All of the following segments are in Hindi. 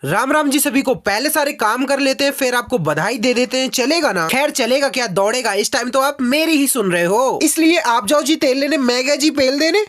राम राम जी सभी को। पहले सारे काम कर लेते हैं फिर आपको बधाई दे देते हैं, चलेगा ना? खैर चलेगा क्या, दौड़ेगा। इस टाइम तो आप मेरी ही सुन रहे हो, इसलिए आप जाओ जी तेल लेने, मैं गया जी पेल देने।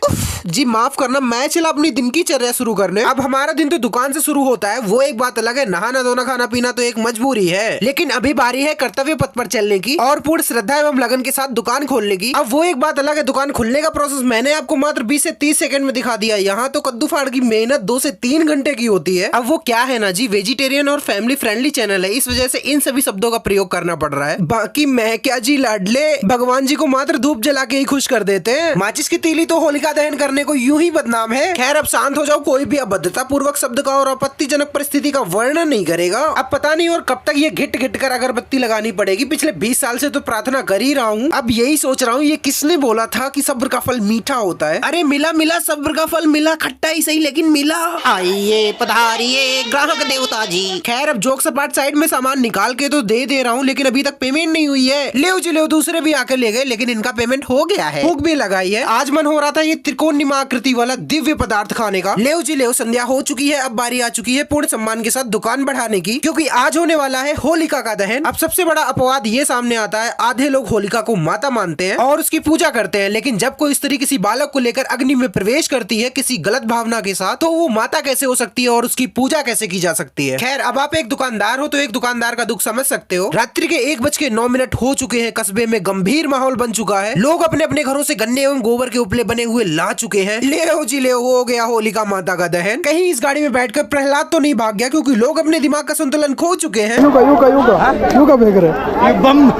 जी माफ करना, मैं चला अपनी दिन की चर्या शुरू करने। अब हमारा दिन तो दुकान से शुरू होता है, वो एक बात अलग है। नहाना धोना खाना पीना तो एक मजबूरी है, लेकिन अभी बारी है कर्तव्य पथ पर चलने की और पूर्ण श्रद्धा एवं लगन के साथ दुकान खोलने की। अब वो एक बात अलग है, दुकान खुलने का प्रोसेस मैंने आपको मात्र 20 से 30 सेकंड में दिखा दिया। यहाँ तो कद्दू फाड़ की मेहनत 2 से 3 घंटे की होती है। अब वो क्या है ना जी, वेजिटेरियन और फैमिली फ्रेंडली चैनल है, इस वजह से इन सभी शब्दों का प्रयोग करना पड़ रहा है। बाकी मैं क्या जी लाडले, भगवान जी को मात्र धूप जला के ही खुश कर देते हैं। माचिस की तीली तो होलिका दहन करने को यूं ही बदनाम है। खैर अब शांत हो जाओ, कोई भी अभद्रता पूर्वक शब्द का और आपत्तिजनक परिस्थिति का वर्णन नहीं करेगा। अब पता नहीं और कब तक ये घिट घिट कर अगरबत्ती लगानी पड़ेगी। पिछले 20 साल से तो प्रार्थना कर ही रहा हूँ। अब यही सोच रहा हूँ, ये किसने बोला था कि सब्र का फल मीठा होता है? अरे मिला मिला सब्र का फल मिला, खट्टा ही सही लेकिन मिला। आइए पधारिए ग्राहक देवता जी। खैर अब जोक सपाट साइड में सामान निकाल के तो दे रहा हूँ, लेकिन अभी तक पेमेंट नहीं हुई है। ले जी ले, दूसरे भी आकर ले गए, लेकिन इनका पेमेंट हो गया है। भूख भी लगाई है, आज मन हो रहा था ये त्रिकोण आकृति वाला दिव्य पदार्थ खाने का। ले जी ले, संध्या हो चुकी है, अब बारी आ चुकी है पूर्ण सम्मान के साथ दुकान बढ़ाने की, क्योंकि आज होने वाला है होलिका का दहन। अब सबसे बड़ा अपवाद ये सामने आता है, आधे लोग होलिका को माता मानते हैं और उसकी पूजा करते हैं, लेकिन जब कोई स्त्री किसी बालक को लेकर अग्नि में प्रवेश करती है किसी गलत भावना के साथ, तो वो माता कैसे हो सकती है और उसकी पूजा कैसे की जा सकती है? खैर अब आप एक दुकानदार हो तो एक दुकानदार का दुख समझ सकते हो। रात्रि के 1:09 हो चुके हैं, कस्बे में गंभीर माहौल बन चुका है। लोग अपने अपने घरों से गन्ने एवं गोबर के उपले बने हुए ला चुके हैं। ले जी ले, हो गया होलिका माता का दहन। कहीं इस गाड़ी में बैठकर प्रहलाद तो नहीं भाग गया, क्योंकि लोग अपने दिमाग का संतुलन खो चुके हैं। युगा फेंक रहे बम,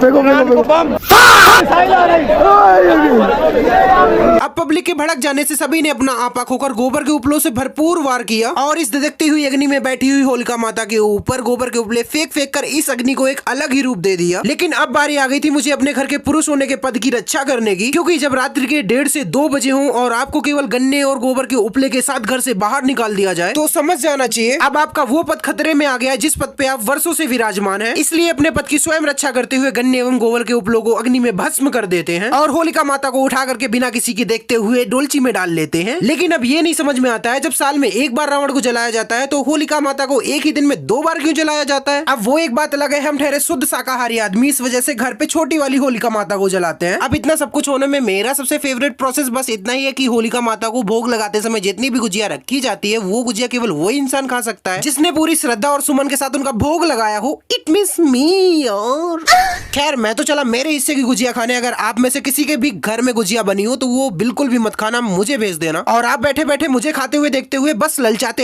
फेंको बम। अब पब्लिक के भड़क जाने से सभी ने अपना आपा खोकर गोबर के उपलों से भरपूर वार किया और इस धधकती हुई अग्नि में बैठी हुई होलिका माता के ऊपर गोबर के उपले फेंक फेंक कर इस अग्नि को एक अलग ही रूप दे दिया। लेकिन अब बारी आ गई थी मुझे अपने घर के पुरुष होने के पद की रक्षा करने की, क्योंकि जब रात्रि के 1:30 से 2 बजे हों और आपको केवल गन्ने और गोबर के उपले के साथ घर से बाहर निकाल दिया जाए तो समझ जाना चाहिए अब आपका वो पद खतरे में आ गया है जिस पद पे आप वर्षों से विराजमान है। इसलिए अपने पद की स्वयं रक्षा करते हुए गन्ने एवं गोबर के उपलों को अग्नि में भस्म कर देते हैं और होलिका माता को उठा करके बिना किसी के देखते हुए डोलची में डाल लेते हैं। लेकिन अब ये नहीं समझ में आता है, जब साल में एक बार रावण को जलाया जाता है तो होलिका माता को एक ही दिन में 2 बार क्यों जलाया जाता है? अब वो एक बात अलग है, हम ठहरे शुद्ध शाकाहारी आदमी, इस वजह से घर पे छोटी वाली होलिका माता को जलाते हैं। अब इतना सब कुछ होने में मेरा सबसे फेवरेट प्रोसेस बस इतना ही है कि होलिका माता को भोग लगाते समय जितनी भी गुजिया रखी जाती है वो गुजिया केवल वही इंसान खा सकता है जिसने पूरी श्रद्धा और सुमन के साथ उनका भोग लगाया हो। इट मींस मी। और खैर मैं तो चला मेरे हिस्से की गुजिया खाने। अगर आप में से किसी के भी घर में गुजिया बनी हो तो वो बिल्कुल भी मत खाना, मुझे भेज देना। और आप बैठे बैठे मुझे खाते हुए देखते हुए बस ललचाते